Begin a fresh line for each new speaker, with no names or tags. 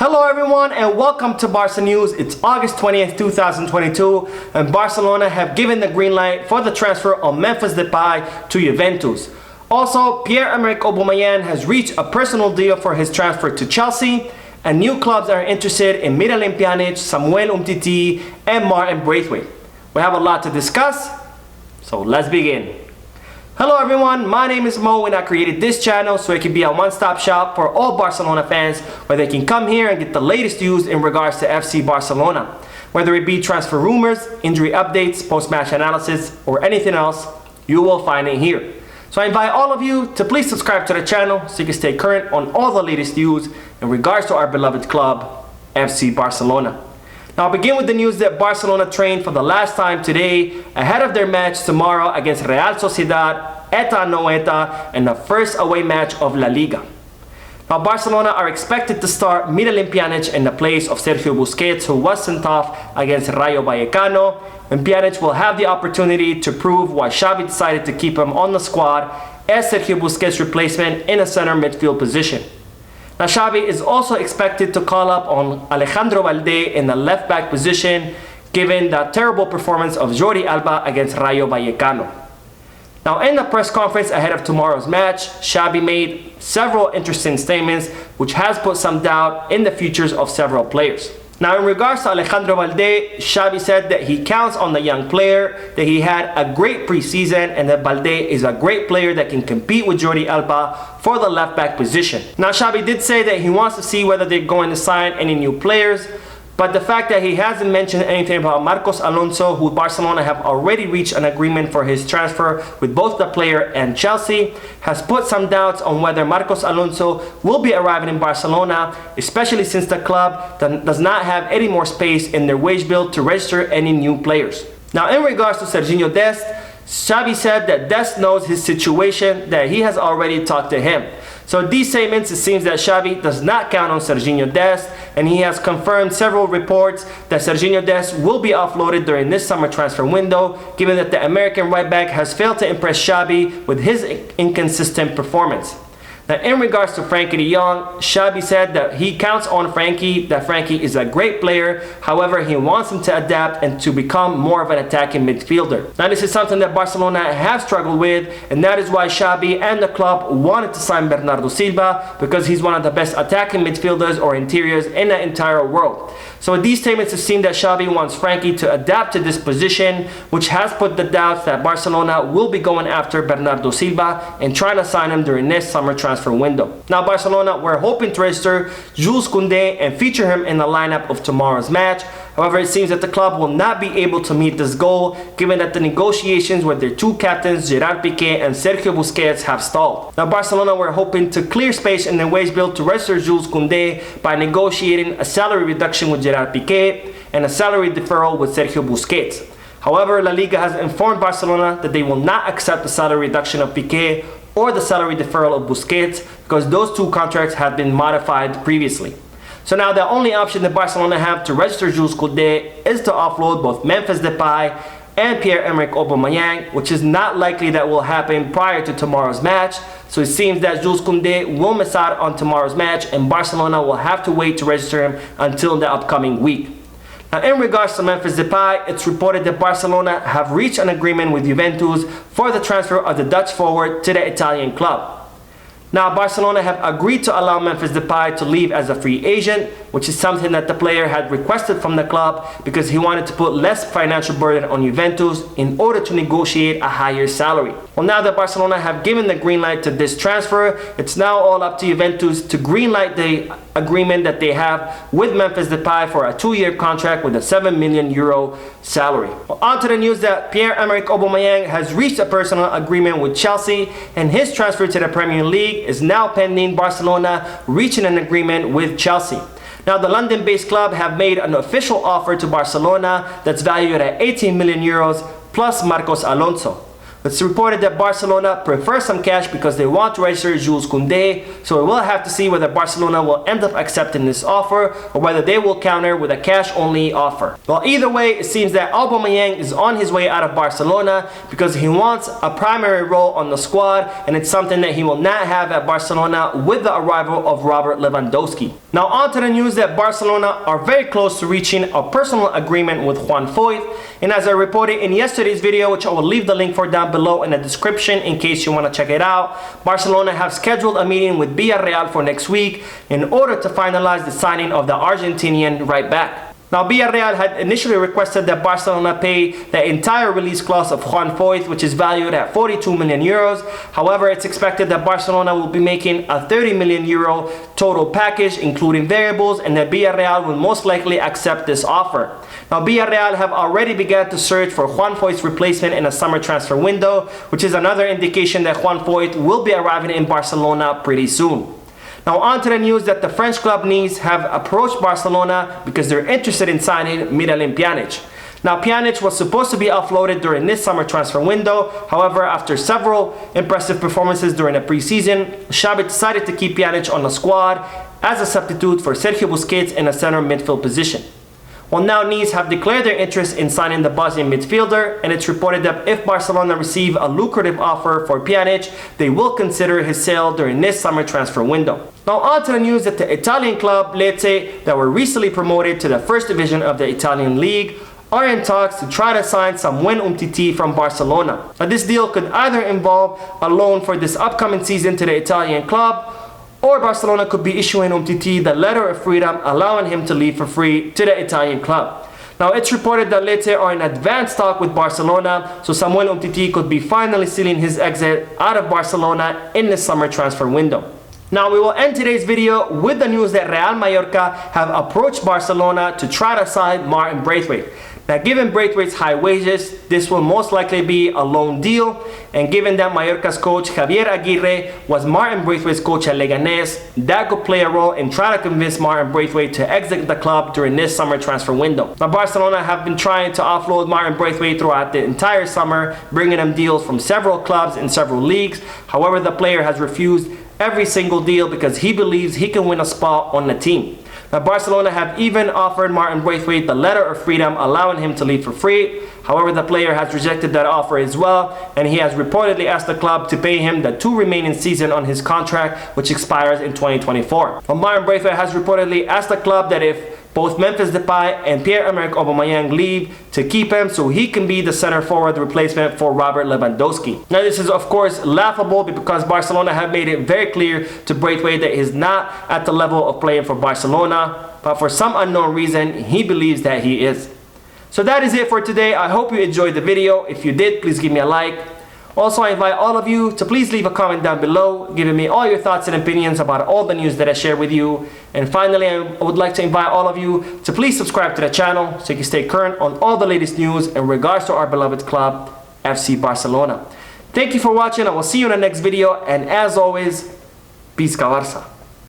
Hello everyone and welcome to Barca News. It's August 20th, 2022 and Barcelona have given the green light for the transfer of Memphis Depay to Juventus. Also, Pierre-Emerick Aubameyang has reached a personal deal for his transfer to Chelsea, and new clubs are interested in Pjanic, Samuel Umtiti and Martin Braithwaite. We have a lot to discuss, so let's begin. Hello everyone, my name is Mo and I created this channel so it can be a one-stop shop for all Barcelona fans where they can come here and get the latest news in regards to FC Barcelona. Whether it be transfer rumors, injury updates, post-match analysis, or anything else, you will find it here. So I invite all of you to please subscribe to the channel so you can stay current on all the latest news in regards to our beloved club, FC Barcelona. Now I'll begin with the news that Barcelona trained for the last time today ahead of their match tomorrow against Real Sociedad, Eta no Eta, in the first away match of La Liga. Now Barcelona are expected to start Pjanic in the place of Sergio Busquets, who was sent off against Rayo Vallecano, and Pjanic will have the opportunity to prove why Xavi decided to keep him on the squad as Sergio Busquets' replacement in a center midfield position. Now Xavi is also expected to call up on Alejandro Balde in the left back position given the terrible performance of Jordi Alba against Rayo Vallecano. Now in the press conference ahead of tomorrow's match, Xavi made several interesting statements which has put some doubt in the futures of several players. Now in regards to Alejandro Balde, Xavi said that he counts on the young player, that he had a great preseason, and that Balde is a great player that can compete with Jordi Alba for the left back position. Now Xavi did say that he wants to see whether they're going to sign any new players, but the fact that he hasn't mentioned anything about Marcos Alonso, who Barcelona have already reached an agreement for his transfer with both the player and Chelsea, has put some doubts on whether Marcos Alonso will be arriving in Barcelona, especially since the club does not have any more space in their wage bill to register any new players. Now in regards to Serginho Dest, Xavi said that Dest knows his situation, that he has already talked to him. So these statements, it seems that Xavi does not count on Serginho Dest, and he has confirmed several reports that Serginho Dest will be offloaded during this summer transfer window, given that the American right back has failed to impress Xavi with his inconsistent performance. Now in regards to Frenkie de Jong, Xavi said that he counts on Frenkie, that Frenkie is a great player, however he wants him to adapt and to become more of an attacking midfielder. Now this is something that Barcelona have struggled with, and that is why Xavi and the club wanted to sign Bernardo Silva, because he's one of the best attacking midfielders or interiors in the entire world. So with these statements, it seems that Xavi wants Frenkie to adapt to this position, which has put the doubts that Barcelona will be going after Bernardo Silva and trying to sign him during this summer transfer window. Now Barcelona were hoping to register Jules Koundé and feature him in the lineup of tomorrow's match. However, it seems that the club will not be able to meet this goal, given that the negotiations with their two captains, Gerard Piqué and Sergio Busquets, have stalled. Now Barcelona were hoping to clear space in their wage bill to register Jules Koundé by negotiating a salary reduction with Gerard Piqué and a salary deferral with Sergio Busquets. However, La Liga has informed Barcelona that they will not accept the salary reduction of Piqué or the salary deferral of Busquets because those two contracts have been modified previously. So now the only option that Barcelona have to register Jules Koundé is to offload both Memphis Depay and Pierre-Emerick Aubameyang, which is not likely that will happen prior to tomorrow's match. So it seems that Jules Koundé will miss out on tomorrow's match and Barcelona will have to wait to register him until the upcoming week. Now in regards to Memphis Depay, it's reported that Barcelona have reached an agreement with Juventus for the transfer of the Dutch forward to the Italian club. Now Barcelona have agreed to allow Memphis Depay to leave as a free agent, which is something that the player had requested from the club because he wanted to put less financial burden on Juventus in order to negotiate a higher salary. Well, now that Barcelona have given the green light to this transfer, it's now all up to Juventus to green light the agreement that they have with Memphis Depay for a 2-year contract with a €7 million salary. Well, on to the news that Pierre-Emerick Aubameyang has reached a personal agreement with Chelsea, and his transfer to the Premier League is now pending Barcelona reaching an agreement with Chelsea. Now the London-based club have made an official offer to Barcelona that's valued at €18 million plus Marcos Alonso. It's reported that Barcelona prefers some cash because they want to register Jules Koundé, so we will have to see whether Barcelona will end up accepting this offer or whether they will counter with a cash-only offer. Well, either way, it seems that Aubameyang is on his way out of Barcelona because he wants a primary role on the squad, and it's something that he will not have at Barcelona with the arrival of Robert Lewandowski. Now on to the news that Barcelona are very close to reaching a personal agreement with Juan Foyth, and as I reported in yesterday's video, which I will leave the link for down below in the description in case you want to check it out, Barcelona have scheduled a meeting with Villarreal for next week in order to finalize the signing of the Argentinian right back. Now, Villarreal had initially requested that Barcelona pay the entire release clause of Juan Foyth, which is valued at 42 million euros. However, it's expected that Barcelona will be making a 30 million euro total package, including variables, and that Villarreal will most likely accept this offer. Now, Villarreal have already begun to search for Juan Foyth's replacement in a summer transfer window, which is another indication that Juan Foyth will be arriving in Barcelona pretty soon. Now on to the news that the French club Nice have approached Barcelona because they're interested in signing Miralem Pjanic. Now Pjanic was supposed to be offloaded during this summer transfer window. However, after several impressive performances during the preseason, Xavi decided to keep Pjanic on the squad as a substitute for Sergio Busquets in a center midfield position. Well, now Nice have declared their interest in signing the Bosnian midfielder, and it's reported that if Barcelona receive a lucrative offer for Pjanic, they will consider his sale during this summer transfer window. Now on to the news that the Italian club Lecce, that were recently promoted to the first division of the Italian league, are in talks to try to sign Samuel Umtiti from Barcelona. Now this deal could either involve a loan for this upcoming season to the Italian club, or Barcelona could be issuing Umtiti the letter of freedom, allowing him to leave for free to the Italian club. Now it's reported that Lecce are in advanced talk with Barcelona, so Samuel Umtiti could be finally sealing his exit out of Barcelona in the summer transfer window. Now we will end today's video with the news that Real Mallorca have approached Barcelona to try to sign Martin Braithwaite. Now given Braithwaite's high wages, this will most likely be a loan deal, and given that Mallorca's coach Javier Aguirre was Martin Braithwaite's coach at Leganés, that could play a role in trying to convince Martin Braithwaite to exit the club during this summer transfer window. Now Barcelona have been trying to offload Martin Braithwaite throughout the entire summer, bringing him deals from several clubs in several leagues. However, the player has refused every single deal because he believes he can win a spot on the team. Now Barcelona have even offered Martin Braithwaite the letter of freedom, allowing him to leave for free. However, the player has rejected that offer as well, and he has reportedly asked the club to pay him the 2 remaining seasons on his contract, which expires in 2024. Well, Martin Braithwaite has reportedly asked the club that if both Memphis Depay and Pierre-Emerick Aubameyang leave, to keep him so he can be the center forward replacement for Robert Lewandowski. Now this is of course laughable because Barcelona have made it very clear to Braithwaite that he's not at the level of playing for Barcelona, but for some unknown reason he believes that he is. So that is it for today. I hope you enjoyed the video. If you did, please give me a like. Also, I invite all of you to please leave a comment down below, giving me all your thoughts and opinions about all the news that I share with you. And finally, I would like to invite all of you to please subscribe to the channel so you can stay current on all the latest news in regards to our beloved club, FC Barcelona. Thank you for watching. I will see you in the next video. And as always, Peace, Barça.